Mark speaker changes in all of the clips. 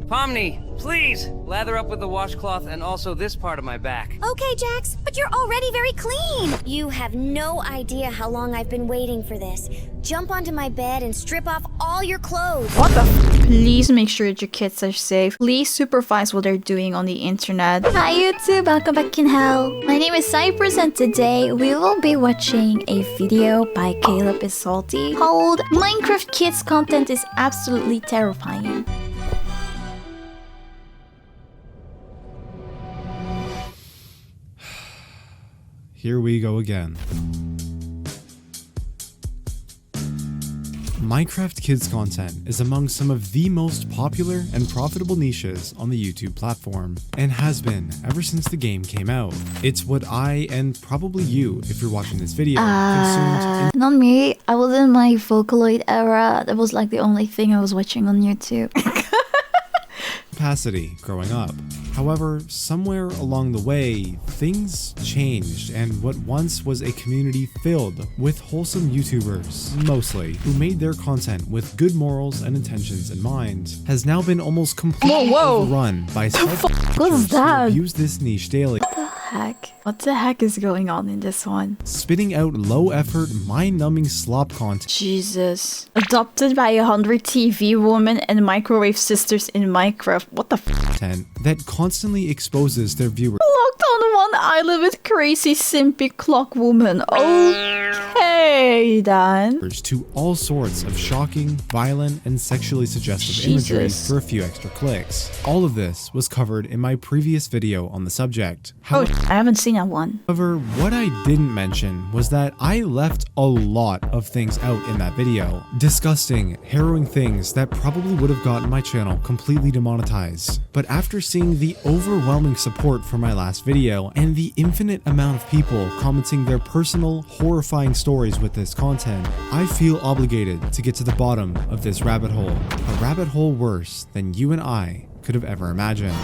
Speaker 1: Pomni, please lather up with the washcloth and also this part of my back.
Speaker 2: Okay, Jax, but you're already very clean. You have no idea how long I've been waiting for this. Jump onto my bed and strip off all your clothes.
Speaker 3: What the Please make sure that your kids are safe. Please supervise what they're doing on the internet. Hi YouTube, welcome back in hell. My name is Cypress and today we will be watching a video by Caleb is Salty called Minecraft Kids Content is Absolutely Terrifying.
Speaker 4: Here we go again. Minecraft Kids content is among some of the most popular and profitable niches on the YouTube platform, and has been ever since the game came out. It's what I, and probably you, if you're watching this video, consumed
Speaker 3: Not me. I was in my Vocaloid era. That was like the only thing I was watching on YouTube.
Speaker 4: capacity growing up. However, somewhere along the way, things changed, and what once was a community filled with wholesome YouTubers, mostly, who made their content with good morals and intentions in mind, has now been almost completely overrun by self-creators who abuse this niche daily.
Speaker 3: What the heck is going on in this one?
Speaker 4: Spitting out low-effort, mind-numbing slop content.
Speaker 3: Jesus. Adopted by 100 TV women and microwave sisters in Minecraft. What the f?
Speaker 4: That constantly exposes their viewers.
Speaker 3: Locked on one island with crazy simpy clock woman. Okay, then.
Speaker 4: To all sorts of shocking, violent, and sexually suggestive imagery for a few extra clicks. All of this was covered in my previous video on the subject.
Speaker 3: I haven't seen that one.
Speaker 4: However, what I didn't mention was that I left a lot of things out in that video. Disgusting, harrowing things that probably would have gotten my channel completely demonetized. But after seeing the overwhelming support for my last video and the infinite amount of people commenting their personal, horrifying stories with this content, I feel obligated to get to the bottom of this rabbit hole. A rabbit hole worse than you and I could have ever imagined.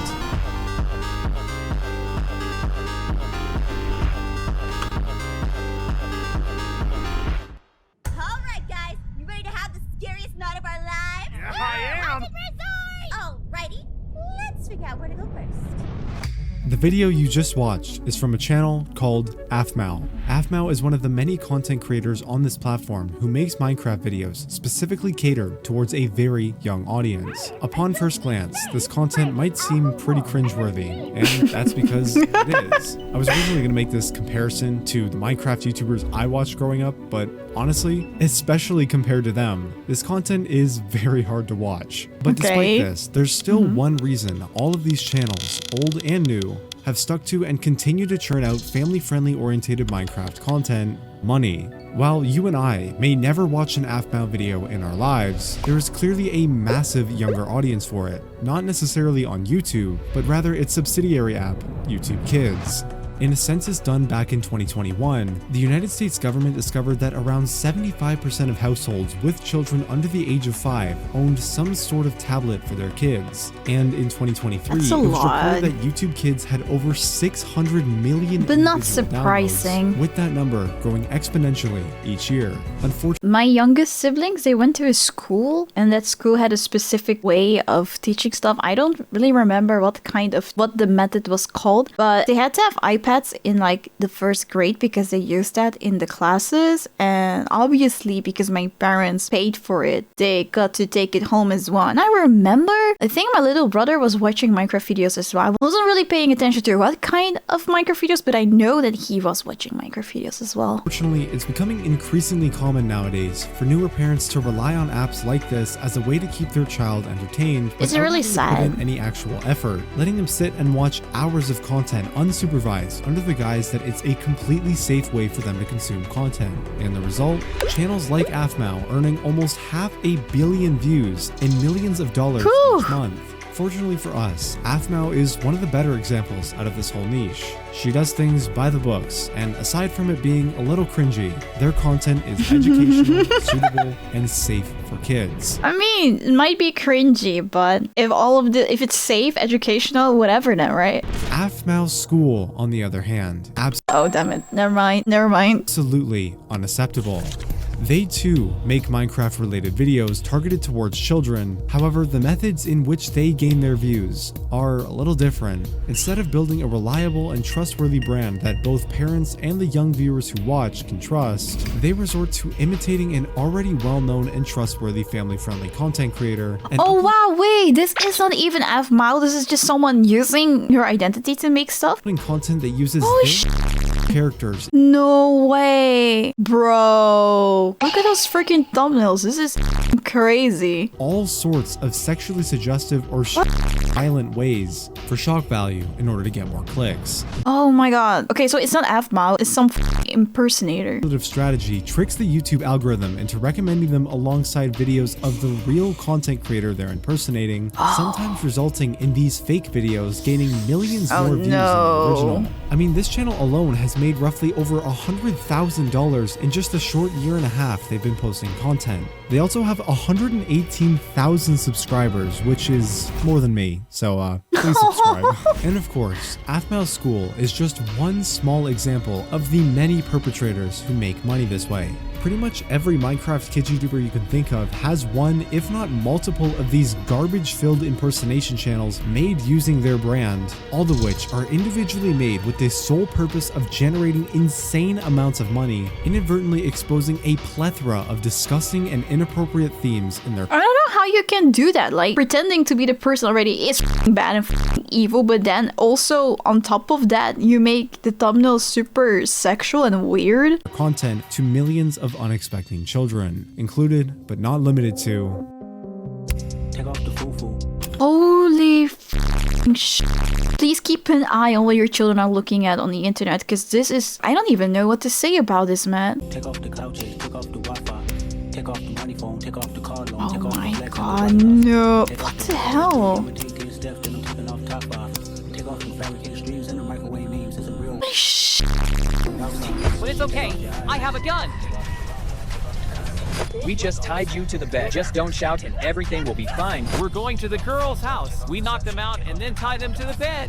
Speaker 4: The video you just watched is from a channel called Afmao. Afmao is one of the many content creators on this platform who makes Minecraft videos specifically catered towards a very young audience. Upon first glance, this content might seem pretty cringeworthy, and that's because it is. I was originally going to make this comparison to the Minecraft YouTubers I watched growing up, but honestly, especially compared to them, this content is very hard to watch. But despite this, there's still one reason all of these channels, old and new, have stuck to and continue to churn out family-friendly orientated Minecraft content: money. While you and I may never watch an Afmao video in our lives, there is clearly a massive younger audience for it, not necessarily on YouTube, but rather its subsidiary app, YouTube Kids. In a census done back in 2021, the United States government discovered that around 75% of households with children under the age of 5 owned some sort of tablet for their kids. And in 2023, it was reported that YouTube Kids had over 600 million
Speaker 3: but not surprising,
Speaker 4: with that number growing exponentially each year. Unfortunately,
Speaker 3: my youngest siblings, they went to a school, and that school had a specific way of teaching stuff. I don't really remember what the method was called, but they had to have iPads in like the first grade because they used that in the classes, and obviously because my parents paid for it, they got to take it home as well. And I remember, I think my little brother was watching Minecraft videos as well. I wasn't really paying attention to what kind of Minecraft videos, but I know that he was watching Minecraft videos as well.
Speaker 4: Unfortunately, it's becoming increasingly common nowadays for newer parents to rely on apps like this as a way to keep their child entertained.
Speaker 3: It's really sad.
Speaker 4: Without any actual effort, letting them sit and watch hours of content unsupervised under the guise that it's a completely safe way for them to consume content. And the result? Channels like Afmao earning almost 500 million views and millions of dollars each month. Fortunately for us, Afmao is one of the better examples out of this whole niche. She does things by the books, and aside from it being a little cringy, their content is educational, suitable, and safe for kids.
Speaker 3: I mean, it might be cringy, but if it's safe, educational, whatever then, right?
Speaker 4: Afmao School, on the other hand,
Speaker 3: oh damn it, never mind.
Speaker 4: absolutely unacceptable. They too make Minecraft related videos targeted towards children. However, the methods in which they gain their views are a little different. Instead of building a reliable and trustworthy brand that both parents and the young viewers who watch can trust, they resort to imitating an already well-known and trustworthy family-friendly content creator. And
Speaker 3: Oh wow, wait, this is not even F-Mile, this is just someone using your identity to make stuff?
Speaker 4: uploading content that uses
Speaker 3: Holy
Speaker 4: their characters.
Speaker 3: No way, bro. Look at those freaking thumbnails. This is crazy.
Speaker 4: All sorts of sexually suggestive or violent ways for shock value in order to get more clicks.
Speaker 3: Oh my god. Okay, so it's not F-Mile, it's some impersonator.
Speaker 4: Strategy tricks the YouTube algorithm into recommending them alongside videos of the real content creator they're impersonating, sometimes resulting in these fake videos gaining millions more views than the original. I mean, this channel alone has made roughly over $100,000 in just a short year and a half they've been posting content. They also have 118,000 subscribers, which is more than me, so please subscribe. And of course, Athmail School is just one small example of the many perpetrators who make money this way. Pretty much every Minecraft kids YouTuber you can think of has one, if not multiple, of these garbage-filled impersonation channels made using their brand, all of which are individually made with the sole purpose of generating insane amounts of money, inadvertently exposing a plethora of disgusting and inappropriate themes in their
Speaker 3: I don't know how you can do that. Like, pretending to be the person already is bad and evil, but then also on top of that, you make the thumbnail super sexual and weird.
Speaker 4: content to millions of unexpecting children, included but not limited to
Speaker 3: Holy shit. Please keep an eye on what your children are looking at on the internet, because this is... I don't even know what to say about this, man.
Speaker 5: Take off the couches, take off the Wi-Fi, take off the money phone, take off the car loan,
Speaker 3: Oh
Speaker 5: take off
Speaker 3: my
Speaker 5: the flex
Speaker 3: god,
Speaker 5: on the Wi-Fi.
Speaker 3: no.
Speaker 5: Take
Speaker 3: What
Speaker 5: off
Speaker 3: the hell?
Speaker 5: I'ma take 10 steps, then I'm taking off top five. Take off the fabricated streams and the microwave memes. It's a real
Speaker 1: But it's okay. I have a gun.
Speaker 6: We just tied you to the bed. Just don't shout and everything will be fine.
Speaker 1: We're going to the girl's house. We knock them out and then tie them to the bed.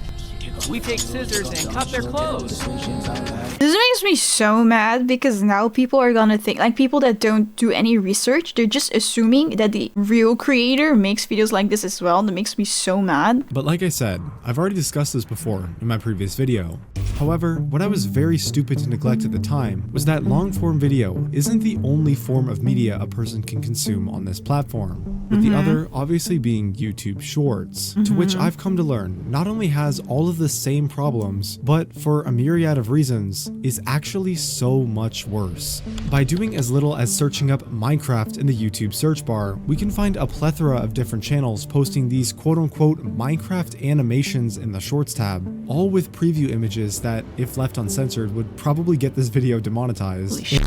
Speaker 1: We take scissors and cut their clothes.
Speaker 3: This makes me so mad because now people are gonna think, like people that don't do any research, they're just assuming that the real creator makes videos like this as well. That makes me so mad.
Speaker 4: But like I said, I've already discussed this before in my previous video. However, what I was very stupid to neglect at the time was that long-form video isn't the only form of media a person can consume on this platform, with the other obviously being YouTube Shorts, to which I've come to learn not only has all of the same problems, but for a myriad of reasons, is actually so much worse. By doing as little as searching up Minecraft in the YouTube search bar, we can find a plethora of different channels posting these quote-unquote Minecraft animations in the Shorts tab, all with preview images that, if left uncensored, would probably get this video demonetized.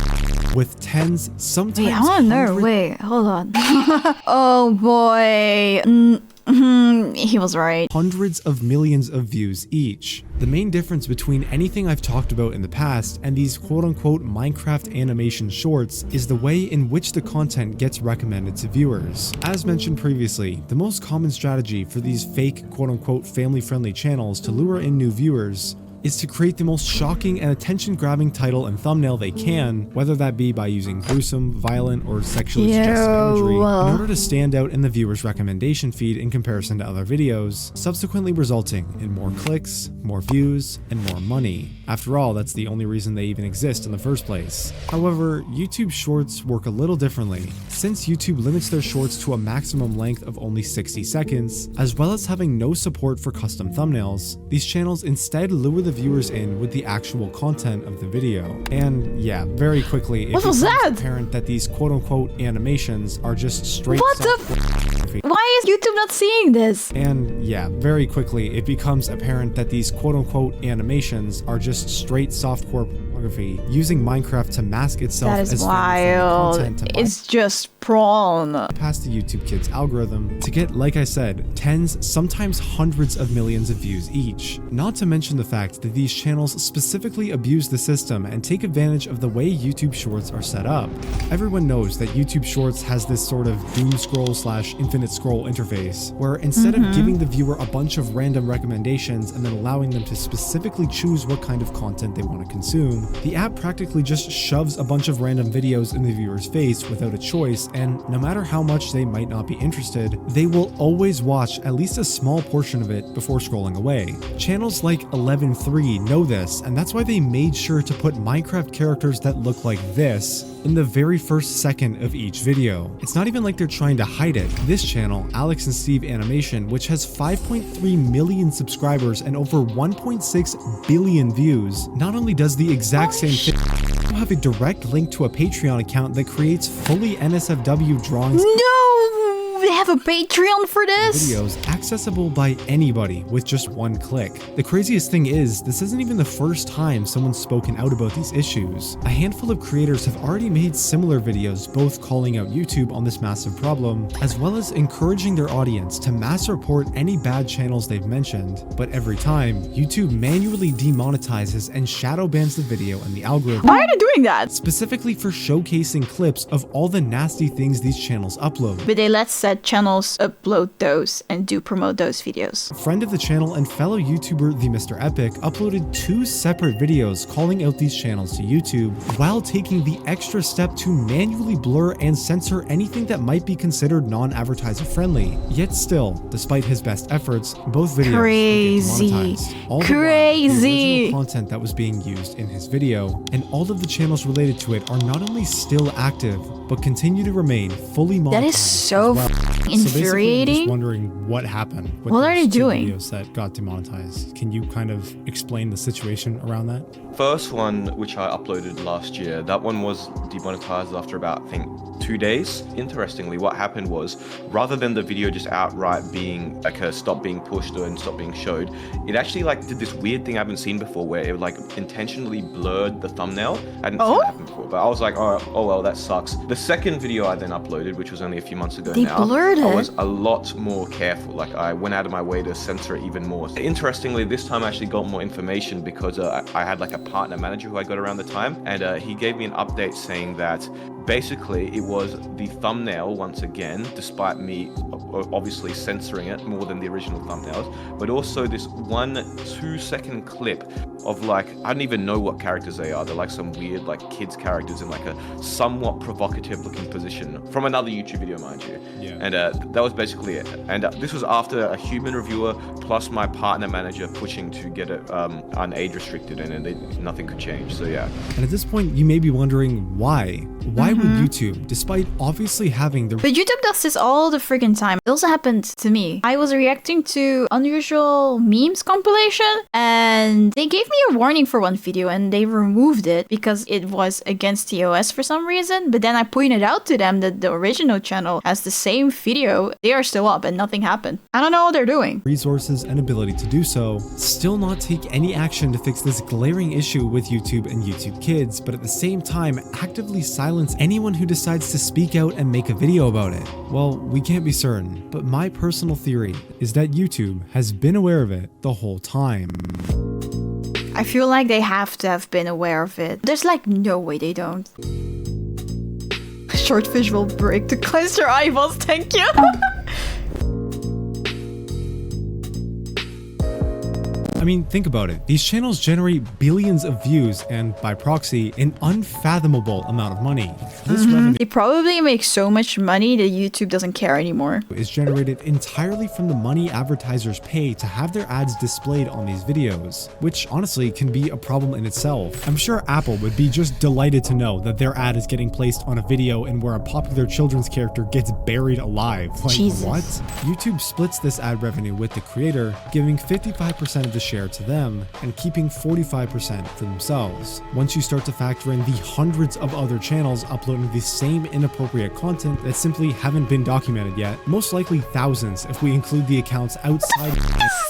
Speaker 4: With tens, sometimes
Speaker 3: Wait, I wanna know.
Speaker 4: hundreds-
Speaker 3: Wait, hold on. Oh boy. He was right.
Speaker 4: hundreds of millions of views each. The main difference between anything I've talked about in the past and these quote-unquote Minecraft animation shorts is the way in which the content gets recommended to viewers. As mentioned previously, the most common strategy for these fake quote-unquote family-friendly channels to lure in new viewers is to create the most shocking and attention-grabbing title and thumbnail they can, whether that be by using gruesome, violent, or sexually suggestive imagery, in order to stand out in the viewer's recommendation feed in comparison to other videos, subsequently resulting in more clicks, more views, and more money. After all, that's the only reason they even exist in the first place. However, YouTube Shorts work a little differently. Since YouTube limits their shorts to a maximum length of only 60 seconds, as well as having no support for custom thumbnails, these channels instead lure the viewers in with the actual content of the video. And yeah, very quickly it
Speaker 3: What was
Speaker 4: becomes
Speaker 3: that?
Speaker 4: apparent that these quote-unquote animations are just straight
Speaker 3: What the
Speaker 4: softcore.
Speaker 3: Why is YouTube not seeing this?
Speaker 4: And yeah, very quickly it becomes apparent that these quote-unquote animations are just straight softcore pornography, using Minecraft to mask itself
Speaker 3: That
Speaker 4: as
Speaker 3: is
Speaker 4: family-friendly
Speaker 3: wild.
Speaker 4: content to
Speaker 3: It's just prawn.
Speaker 4: past the YouTube Kids algorithm to get, like I said, tens, sometimes hundreds of millions of views each. Not to mention the fact that these channels specifically abuse the system and take advantage of the way YouTube Shorts are set up. Everyone knows that YouTube Shorts has this sort of doom scroll / infinite scroll interface, where instead of giving the viewer a bunch of random recommendations and then allowing them to specifically choose what kind of content they want to consume, The app practically just shoves a bunch of random videos in the viewer's face without a choice, and no matter how much they might not be interested, they will always watch at least a small portion of it before scrolling away. Channels like 11.3 know this, and that's why they made sure to put Minecraft characters that look like this in the very first second of each video. It's not even like they're trying to hide it. This channel, Alex and Steve Animation, which has 5.3 million subscribers and over 1.6 billion views, not only does the exact same thing, but have a direct link to a Patreon account that creates fully NSFW drawings.
Speaker 3: No! They have a Patreon for this?
Speaker 4: Videos accessible by anybody with just one click. The craziest thing is, this isn't even the first time someone's spoken out about these issues. A handful of creators have already made similar videos, both calling out YouTube on this massive problem, as well as encouraging their audience to mass report any bad channels they've mentioned. But every time, YouTube manually demonetizes and shadow bans the video in the algorithm.
Speaker 3: Why are they doing that?
Speaker 4: Specifically for showcasing clips of all the nasty things these channels upload.
Speaker 3: But they let said channels upload those and do promote those videos.
Speaker 4: A friend of the channel and fellow YouTuber the Mr. Epic uploaded 2 separate videos calling out these channels to YouTube while taking the extra step to manually blur and censor anything that might be considered non-advertiser friendly. Yet still, despite his best efforts, both videos
Speaker 3: Crazy.
Speaker 4: were demonetized. All the while, the original content that was being used in his video and all of the channels related to it are not only still active, but continue to remain fully monetized.
Speaker 3: That is so infuriating.
Speaker 4: I'm just wondering what happened with
Speaker 3: What are they
Speaker 4: those 2
Speaker 3: doing?
Speaker 4: videos that got demonetized. Can you kind of explain the situation around that?
Speaker 7: First one, which I uploaded last year, that one was demonetized after about, I think, 2 days. Interestingly, what happened was, rather than the video just outright being like a stop being pushed and stop being showed, it actually like did this weird thing I haven't seen before where it like intentionally blurred the thumbnail. I hadn't seen that happen before, but I was like, oh well, that sucks. The second video I then uploaded, which was only a few months ago now,
Speaker 3: blurred
Speaker 7: I
Speaker 3: it.
Speaker 7: was a lot more careful. Like I went out of my way to censor it even more. Interestingly, this time I actually got more information because I had like a partner manager who I got around the time, and he gave me an update saying that basically it was the thumbnail once again, despite me obviously censoring it more than the original thumbnails, but also this 1-2 second clip of like, I don't even know what characters they are. They're like some weird like kids characters in like a somewhat provocative looking position from another YouTube video, mind you.
Speaker 4: Yeah.
Speaker 7: And that was basically it. And this was after a human reviewer plus my partner manager pushing to get it unage restricted, and nothing could change. So yeah.
Speaker 4: And at this point, you may be wondering why. Why would YouTube, despite obviously having the...
Speaker 3: But YouTube does this all the freaking time. It also happened to me. I was reacting to unusual memes compilation, and they gave me a warning for one video, and they removed it because it was against TOS for some reason. But then I pointed out to them that the original channel has the same video. They are still up and nothing happened. I don't know what they're doing.
Speaker 4: Resources and ability to do so, still not take any action to fix this glaring issue with YouTube and YouTube Kids, but at the same time actively silence anyone who decides to speak out and make a video about it. Well, we can't be certain, but my personal theory is that YouTube has been aware of it the whole time.
Speaker 3: I feel like they have to have been aware of it. There's like no way they don't. Short visual break to cleanse your eyeballs, thank you.
Speaker 4: I mean, think about it. These channels generate billions of views and, by proxy, an unfathomable amount of money. This revenue
Speaker 3: They probably make so much money that YouTube doesn't care anymore.
Speaker 4: is generated entirely from the money advertisers pay to have their ads displayed on these videos, which honestly can be a problem in itself. I'm sure Apple would be just delighted to know that their ad is getting placed on a video and where a popular children's character gets buried alive. Like,
Speaker 3: Jesus.
Speaker 4: what? YouTube splits this ad revenue with the creator, giving 55% of the share to them and keeping 45% for themselves. Once you start to factor in the hundreds of other channels uploading the same inappropriate content that simply haven't been documented yet, most likely thousands if we include the accounts outside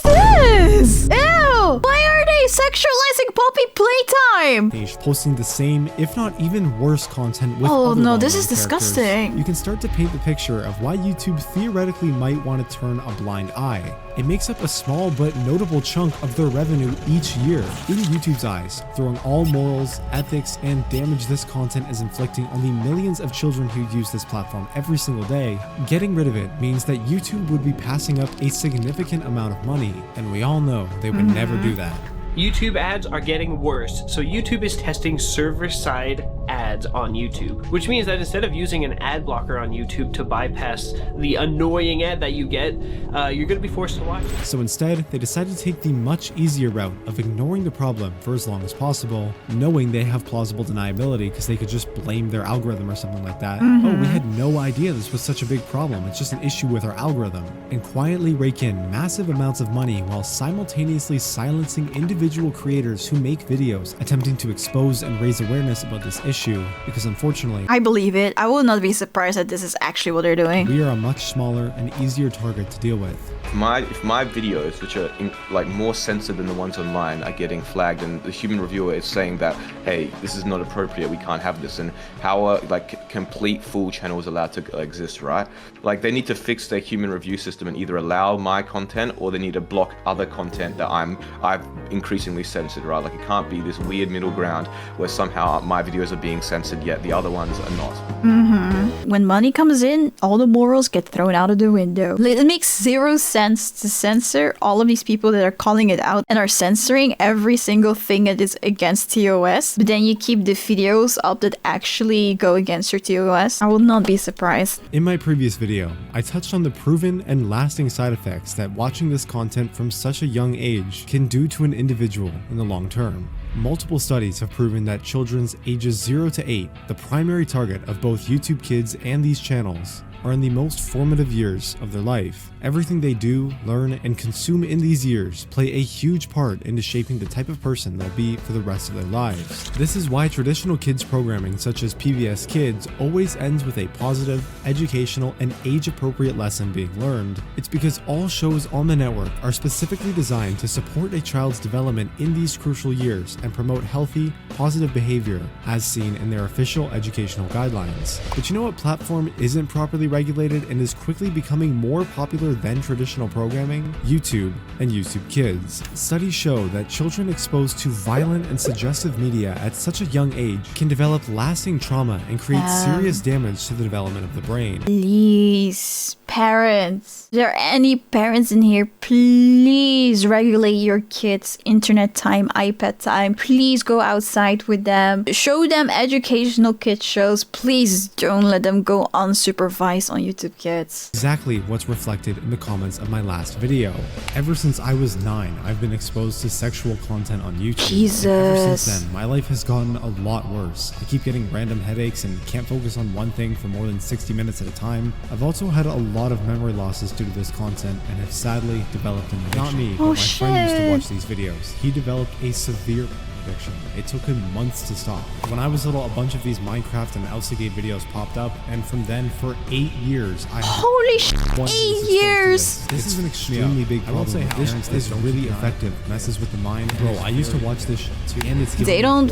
Speaker 3: This! Ew! Why are they sexualizing puppy playtime?
Speaker 4: page posting the same, if not even worse content with
Speaker 3: Oh
Speaker 4: other
Speaker 3: no, this
Speaker 4: well-known
Speaker 3: is
Speaker 4: characters.
Speaker 3: disgusting.
Speaker 4: You can start to paint the picture of why YouTube theoretically might want to turn a blind eye. It makes up a small but notable chunk of their revenue each year. In YouTube's eyes, throwing all morals, ethics, and damage this content is inflicting on the millions of children who use this platform every single day, getting rid of it means that YouTube would be passing up a significant amount of money, and we all know they would never do that.
Speaker 8: YouTube ads are getting worse. So YouTube is testing server-side ads on YouTube, which means that instead of using an ad blocker on YouTube to bypass the annoying ad that you get, you're going to be forced to watch it.
Speaker 4: So instead, they decided to take the much easier route of ignoring the problem for as long as possible, knowing they have plausible deniability because they could just blame their algorithm or something like that. Oh, we had no idea this was such a big problem. It's just an issue with our algorithm. And quietly rake in massive amounts of money while simultaneously silencing individual creators who make videos attempting to expose and raise awareness about this issue, because unfortunately,
Speaker 3: I believe it. I will not be surprised that this is actually what they're doing.
Speaker 4: we are a much smaller and easier target to deal with.
Speaker 7: If my videos, which are like more censored than the ones online, are getting flagged, and the human reviewer is saying that, hey, this is not appropriate, we can't have this, and how are like complete full channels allowed to exist, right? Like they need to fix their human review system and either allow my content or they need to block other content that I've increasingly censored, right? Like it can't be this weird middle ground where somehow my videos are being censored yet the other ones are not.
Speaker 3: When money comes in, all the morals get thrown out of the window. It makes zero sense to censor all of these people that are calling it out and are censoring every single thing that is against TOS, but then you keep the videos up that actually go against your TOS. I will not be surprised.
Speaker 4: In my previous video, I touched on the proven and lasting side effects that watching this content from such a young age can do to an individual in the long term. Multiple studies have proven that children's ages 0 to 8, the primary target of both YouTube Kids and these channels, are in the most formative years of their life. Everything they do, learn, and consume in these years play a huge part into shaping the type of person they'll be for the rest of their lives. This is why traditional kids programming such as PBS Kids always ends with a positive, educational, and age-appropriate lesson being learned. It's because all shows on the network are specifically designed to support a child's development in these crucial years and promote healthy, positive behavior as seen in their official educational guidelines. But you know what platform isn't properly regulated and is quickly becoming more popular than traditional programming? YouTube and YouTube Kids. Studies show that children exposed to violent and suggestive media at such a young age can develop lasting trauma and create serious damage to the development of the brain.
Speaker 3: Please, parents. If there are any parents in here, please regulate your kids' internet time, iPad time. Please go outside with them. Show them educational kids shows. Please don't let them go unsupervised on YouTube Kids.
Speaker 4: Exactly what's reflected in the comments of my last video. Ever since I was 9, I've been exposed to sexual content on YouTube.
Speaker 3: Jesus.
Speaker 4: Ever since then, my life has gotten a lot worse. I keep getting random headaches and can't focus on one thing for more than 60 minutes at a time. I've also had a lot of memory losses due to this content and have sadly developed an addiction. Not me, but my friend used to watch these videos. He developed a severe addiction. It took him months to stop. When I was little, a bunch of these Minecraft and Elsagate videos popped up, and from then, for 8 years, I
Speaker 3: Holy shit, 8 years!
Speaker 4: This is an extremely big problem. This is really effective. Messes with the mind. Bro, I used to watch this shit too, and it's
Speaker 3: They don't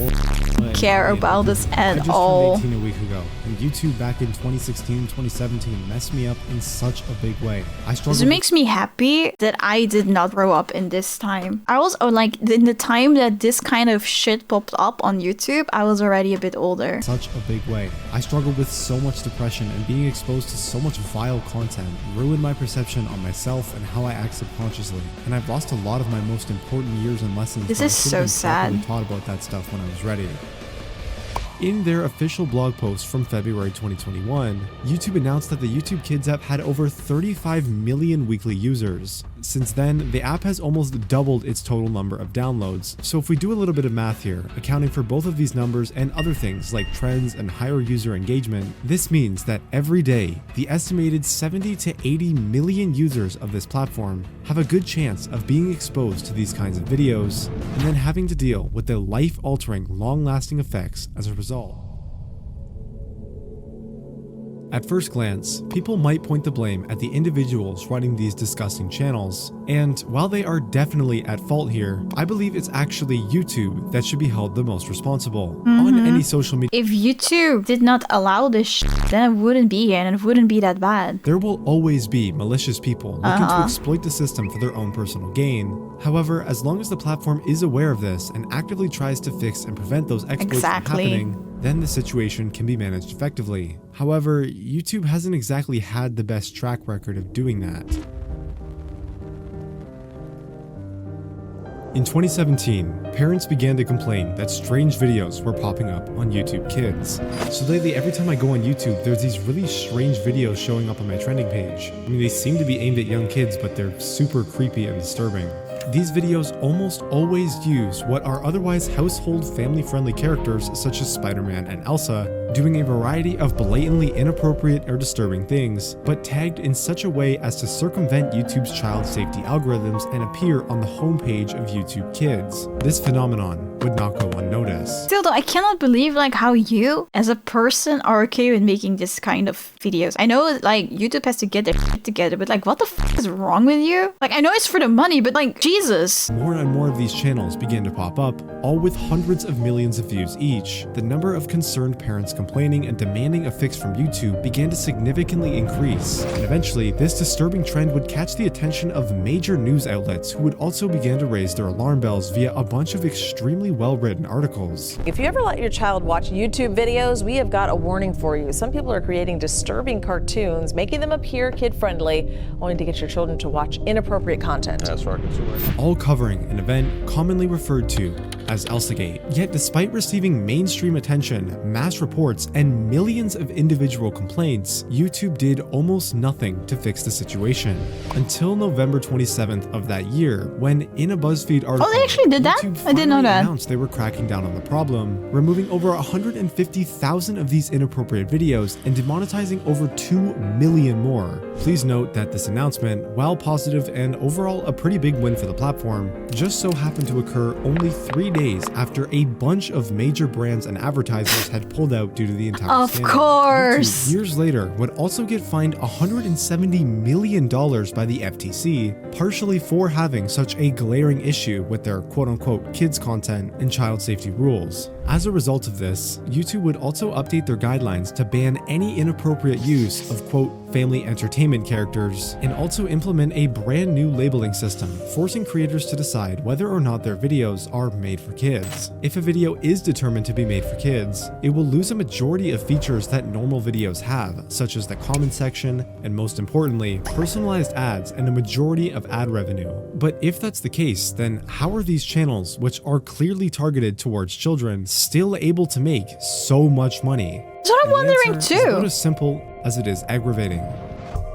Speaker 3: care about this at all.
Speaker 4: I just turned 18 a week ago, and YouTube back in 2016, 2017 messed me up in such a big way. I struggled.
Speaker 3: This makes me happy that I did not grow up in this time. I was like in the time that this kind of shit popped up on YouTube, I was already a bit older.
Speaker 4: Such a big way. I struggled with so much depression, and being exposed to so much vile content ruined my perception on myself and how I act subconsciously. And I've lost a lot of my most important years and lessons.
Speaker 3: This
Speaker 4: that I
Speaker 3: is
Speaker 4: should
Speaker 3: so
Speaker 4: have been
Speaker 3: sad.
Speaker 4: properly taught about that stuff when I was ready. In their official blog post from February 2021, YouTube announced that the YouTube Kids app had over 35 million weekly users. Since then, the app has almost doubled its total number of downloads. So if we do a little bit of math here, accounting for both of these numbers and other things like trends and higher user engagement, this means that every day, the estimated 70 to 80 million users of this platform have a good chance of being exposed to these kinds of videos and then having to deal with the life-altering, long-lasting effects as a result. At first glance, people might point the blame at the individuals running these disgusting channels, and while they are definitely at fault here, I believe it's actually YouTube that should be held the most responsible. On any social media,
Speaker 3: If YouTube did not allow this shit, then it wouldn't be here and it wouldn't be that bad.
Speaker 4: there will always be malicious people looking to exploit the system for their own personal gain. However, as long as the platform is aware of this and actively tries to fix and prevent those exploits from happening, then the situation can be managed effectively. However, YouTube hasn't exactly had the best track record of doing that. In 2017, parents began to complain that strange videos were popping up on YouTube Kids. So lately, every time I go on YouTube, there's these really strange videos showing up on my trending page. I mean, they seem to be aimed at young kids, but they're super creepy and disturbing. These videos almost always use what are otherwise household family-friendly characters such as Spider-Man and Elsa, doing a variety of blatantly inappropriate or disturbing things, but tagged in such a way as to circumvent YouTube's child safety algorithms and appear on the homepage of YouTube Kids. This phenomenon would not go unnoticed.
Speaker 3: Still though, I cannot believe like how you as a person are okay with making this kind of videos. I know like YouTube has to get their shit together, but like what the f is wrong with you? Like I know it's for the money, but like Jesus.
Speaker 4: More and more of these channels began to pop up, all with hundreds of millions of views each. The number of concerned parents complaining and demanding a fix from YouTube began to significantly increase, and eventually this disturbing trend would catch the attention of major news outlets who would also begin to raise their alarm bells via a bunch of extremely well-written articles.
Speaker 9: If you ever let your child watch YouTube videos, we have got a warning for you. Some people are creating disturbing cartoons, making them appear kid-friendly, only to get your children to watch inappropriate content.
Speaker 7: That's for our consumers.
Speaker 4: All covering an event commonly referred to as Elsagate. Yet despite receiving mainstream attention, mass reports, and millions of individual complaints, YouTube did almost nothing to fix the situation. Until November 27th of that year, when in a BuzzFeed article,
Speaker 3: they actually did that?
Speaker 4: YouTube
Speaker 3: I didn't know
Speaker 4: finally
Speaker 3: that.
Speaker 4: announced they were cracking down on the problem, removing over 150,000 of these inappropriate videos and demonetizing over 2 million more. Please note that this announcement, while positive and overall a pretty big win for the platform, just so happened to occur only 3 days after a bunch of major brands and advertisers had pulled out due to the entire
Speaker 3: Of
Speaker 4: scandal.
Speaker 3: course.
Speaker 4: YouTube, years later, would also get fined $170 million by the FTC, partially for having such a glaring issue with their quote-unquote kids content and child safety rules. As a result of this, YouTube would also update their guidelines to ban any inappropriate use of quote family entertainment characters, and also implement a brand new labeling system, forcing creators to decide whether or not their videos are made for kids. If a video is determined to be made for kids, it will lose a majority of features that normal videos have, such as the comment section, and most importantly, personalized ads and a majority of ad revenue. But if that's the case, then how are these channels, which are clearly targeted towards children, still able to make so much money?
Speaker 3: That's what I'm
Speaker 4: And the
Speaker 3: wondering
Speaker 4: answer is about
Speaker 3: too.
Speaker 4: as simple as it is aggravating.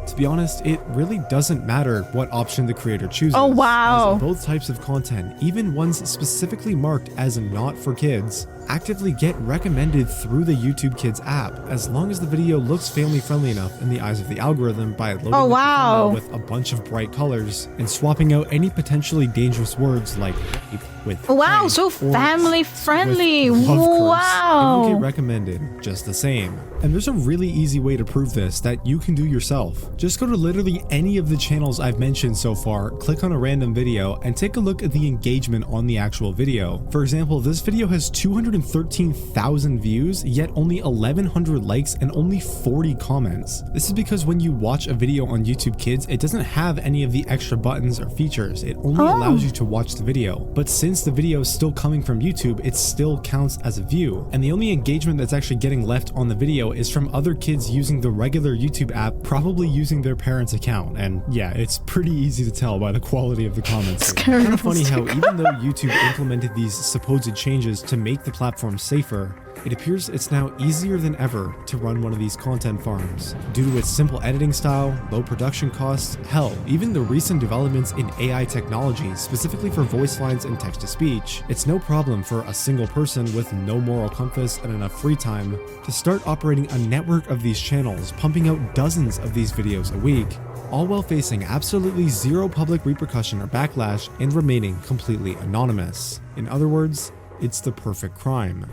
Speaker 4: To be honest, it really doesn't matter what option the creator chooses.
Speaker 3: Oh, wow.
Speaker 4: As both types of content, even ones specifically marked as not for kids, actively get recommended through the YouTube Kids app, as long as the video looks family friendly enough in the eyes of the algorithm by loading
Speaker 3: Oh,
Speaker 4: up the
Speaker 3: wow.
Speaker 4: thumbnail with a bunch of bright colors and swapping out any potentially dangerous words like rape with
Speaker 3: Wow,
Speaker 4: prank
Speaker 3: so
Speaker 4: or
Speaker 3: family
Speaker 4: sex
Speaker 3: friendly.
Speaker 4: with love curse. It will
Speaker 3: Wow.
Speaker 4: get recommended just the same. And there's a really easy way to prove this that you can do yourself. Just go to literally any of the channels I've mentioned so far, click on a random video, and take a look at the engagement on the actual video. For example, this video has 213,000 views, yet only 1,100 likes and only 40 comments. This is because when you watch a video on YouTube Kids, it doesn't have any of the extra buttons or features. It only allows you to watch the video. But since the video is still coming from YouTube, it still counts as a view. And the only engagement that's actually getting left on the video is from other kids using the regular YouTube app, probably using their parents' account. And yeah, it's pretty easy to tell by the quality of the comments. It's kind of funny how even though YouTube implemented these supposed changes to make the platform safer, it appears it's now easier than ever to run one of these content farms. Due to its simple editing style, low production costs, hell, even the recent developments in AI technology specifically for voice lines and text-to-speech, it's no problem for a single person with no moral compass and enough free time to start operating a network of these channels, pumping out dozens of these videos a week, all while facing absolutely zero public repercussion or backlash and remaining completely anonymous. In other words, it's the perfect crime.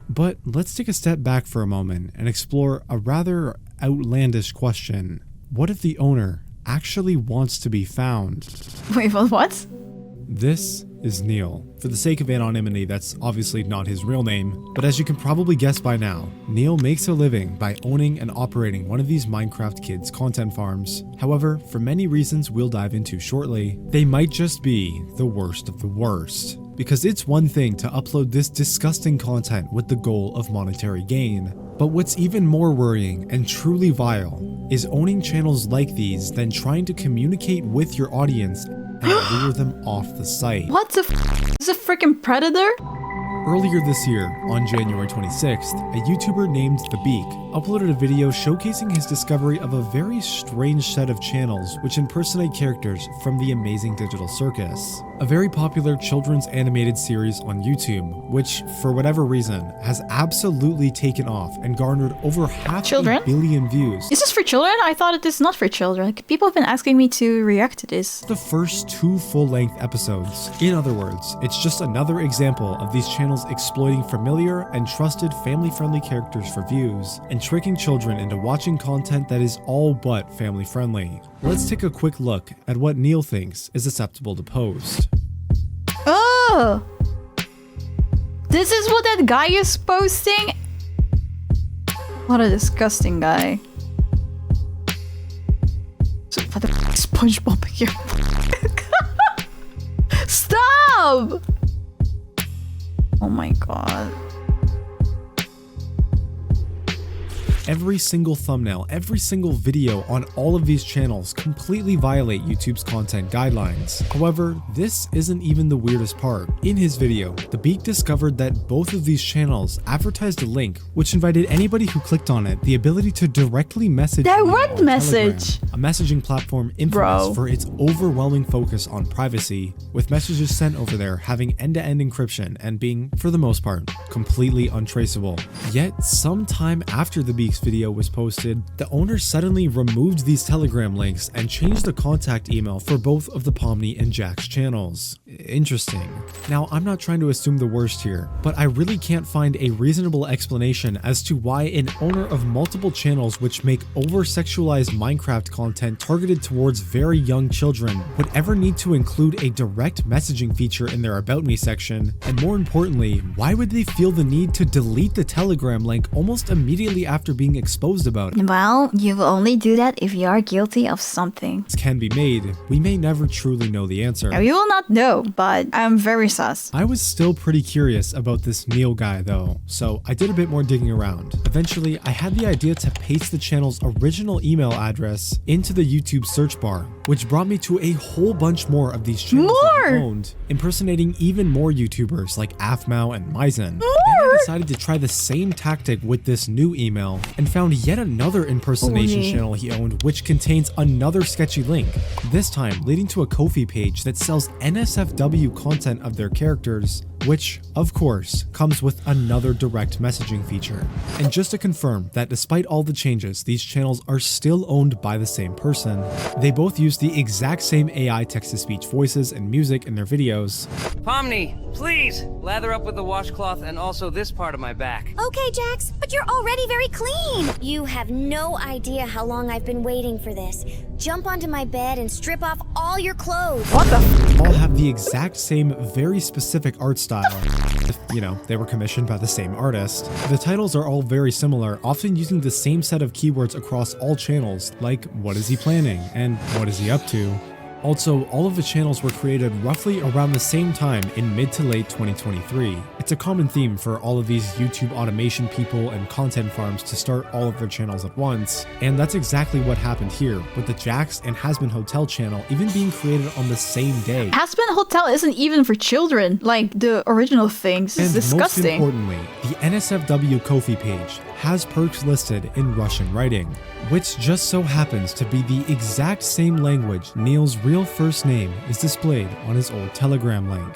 Speaker 4: But let's take a step back for a moment and explore a rather outlandish question. What if the owner actually wants to be found?
Speaker 3: Wait, what?
Speaker 4: This is Neil. For the sake of anonymity, that's obviously not his real name, but as you can probably guess by now, Neil makes a living by owning and operating one of these Minecraft Kids content farms. However, for many reasons we'll dive into shortly, they might just be the worst of the worst. Because it's one thing to upload this disgusting content with the goal of monetary gain, but what's even more worrying and truly vile is owning channels like these, then trying to communicate with your audience and lure them off the site.
Speaker 3: What the f? Is a freaking predator?
Speaker 4: Earlier this year, on January 26th, a YouTuber named The Beak uploaded a video showcasing his discovery of a very strange set of channels which impersonate characters from the Amazing Digital Circus, a very popular children's animated series on YouTube, which, for whatever reason, has absolutely taken off and garnered over half a billion views.
Speaker 3: Is this for children? I thought it is not for children. People have been asking me to react to this.
Speaker 4: The first 2 full-length episodes. In other words, it's just another example of these channels exploiting familiar and trusted family-friendly characters for views, and tricking children into watching content that is all but family-friendly. Let's take a quick look at what Neil thinks is acceptable to post.
Speaker 3: Oh! This is what that guy is posting? What a disgusting guy. What the f is SpongeBob here? Stop! Oh my god.
Speaker 4: Every single thumbnail, every single video on all of these channels completely violate YouTube's content guidelines. However, this isn't even the weirdest part. In his video, The Beak discovered that both of these channels advertised a link which invited anybody who clicked on it the ability to directly message
Speaker 3: direct message,
Speaker 4: a messaging platform infamous for its overwhelming focus on privacy, with messages sent over there having end-to-end encryption and being, for the most part, completely untraceable. Yet, sometime after The Beak's video was posted, the owner suddenly removed these Telegram links and changed the contact email for both of the Pomni and Jack's channels. Interesting. Now, I'm not trying to assume the worst here, but I really can't find a reasonable explanation as to why an owner of multiple channels which make over-sexualized Minecraft content targeted towards very young children would ever need to include a direct messaging feature in their About Me section, and more importantly, why would they feel the need to delete the Telegram link almost immediately after being exposed about it?
Speaker 3: Well, you will only do that if you are guilty of something.
Speaker 4: This can be made. We may never truly know the answer.
Speaker 3: We will not know, but I'm very sus.
Speaker 4: I was still pretty curious about this Neil guy though, so I did a bit more digging around. Eventually, I had the idea to paste the channel's original email address into the YouTube search bar, which brought me to a whole bunch more of these channels that he owned, impersonating even more YouTubers like Afmao and Maizen. Then I decided to try the same tactic with this new email and found yet another impersonation channel he owned which contains another sketchy link, this time leading to a Ko-fi page that sells NSFW content of their characters, which, of course, comes with another direct messaging feature. And just to confirm that despite all the changes, these channels are still owned by the same person. They both use the exact same AI text-to-speech voices and music in their videos.
Speaker 10: Pomni, please lather up with the washcloth and also this part of my back.
Speaker 2: Okay, Jax, but you're already very clean. You have no idea how long I've been waiting for this. Jump onto my bed and strip off all your clothes.
Speaker 3: What the f?
Speaker 4: All have the exact same, very specific art style. If, you know, they were commissioned by the same artist. The titles are all very similar, often using the same set of keywords across all channels, like what is he planning and what is he up to. Also, all of the channels were created roughly around the same time in mid to late 2023. It's a common theme for all of these YouTube automation people and content farms to start all of their channels at once, and that's exactly what happened here, with the Jax and Hasbin Hotel channel even being created on the same day.
Speaker 3: Hasbin Hotel isn't even for children, like the original things. It's disgusting.
Speaker 4: Most importantly, the NSFW Ko-fi page has perks listed in Russian writing, which just so happens to be the exact same language Neil's real first name is displayed on his old Telegram link.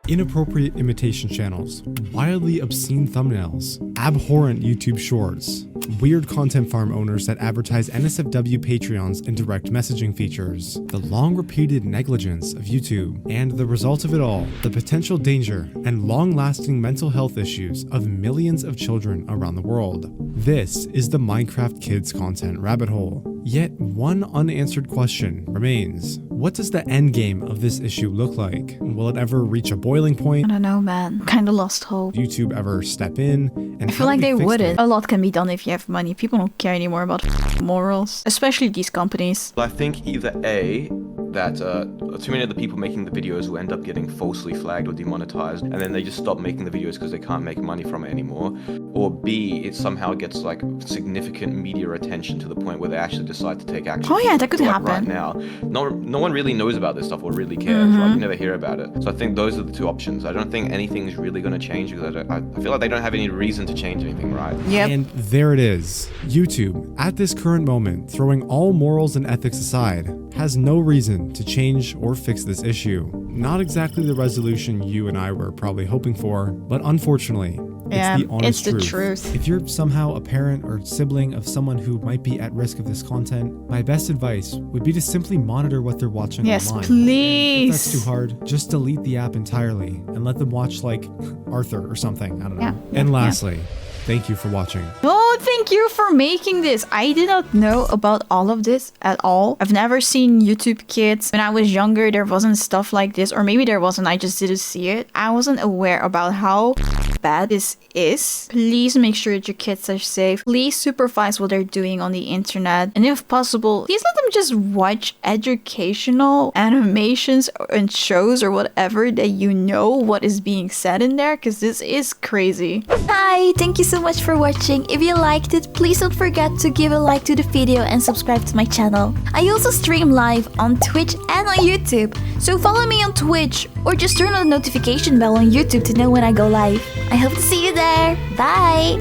Speaker 4: Inappropriate imitation channels, wildly obscene thumbnails, abhorrent YouTube shorts, weird content farm owners that advertise NSFW Patreons and direct messaging features, the long-repeated negligence of YouTube, and the result of it all, the potential danger and long-lasting mental health issues of millions of children around the world. This is the Minecraft Kids content rabbit hole. Yet one unanswered question remains. What does the end game of this issue look like? Will it ever reach a boiling point?
Speaker 3: I don't know, man. Kinda lost hope.
Speaker 4: YouTube ever step in? And
Speaker 3: I feel like they wouldn't. A lot can be done if you have money. People don't care anymore about morals, especially these companies.
Speaker 7: I think either A, that too many of the people making the videos will end up getting falsely flagged or demonetized, and then they just stop making the videos because they can't make money from it anymore. Or B, it somehow gets like significant media attention to the point where they actually decide to take action.
Speaker 3: Oh yeah, that could
Speaker 7: Like
Speaker 3: happen.
Speaker 7: right now, no one really knows about this stuff or really cares, right? You never hear about it. So I think those are the two options. I don't think anything's really going to change because I feel like they don't have any reason to change anything, right?
Speaker 3: Yep.
Speaker 4: And there it is. YouTube, at this current moment, throwing all morals and ethics aside, has no reason to change or fix this issue. Not exactly the resolution you and I were probably hoping for, but unfortunately,
Speaker 3: Yeah,
Speaker 4: it's the honest
Speaker 3: it's the truth.
Speaker 4: If you're somehow a parent or sibling of someone who might be at risk of this content, my best advice would be to simply monitor what they're watching
Speaker 3: Yes,
Speaker 4: online.
Speaker 3: please.
Speaker 4: If that's too hard, just delete the app entirely and let them watch like Arthur or something. I don't know.
Speaker 3: Yeah.
Speaker 4: And lastly, thank you for watching.
Speaker 3: Oh, thank you for making this. I did not know about all of this at all. I've never seen YouTube Kids. When I was younger, there wasn't stuff like this, or maybe there wasn't, I just didn't see it. I wasn't aware about how bad this is. Please make sure that your kids are safe. Please supervise what they're doing on the internet. And if possible, please let them just watch educational animations and shows or whatever that you know what is being said in there, because this is crazy.
Speaker 11: Hi, thank you so much for watching. If you liked it, please don't forget to give a like to the video and subscribe to my channel. I also stream live on Twitch and on YouTube, so follow me on Twitch or just turn on the notification bell on YouTube to know when I go live. I hope to see you there. Bye!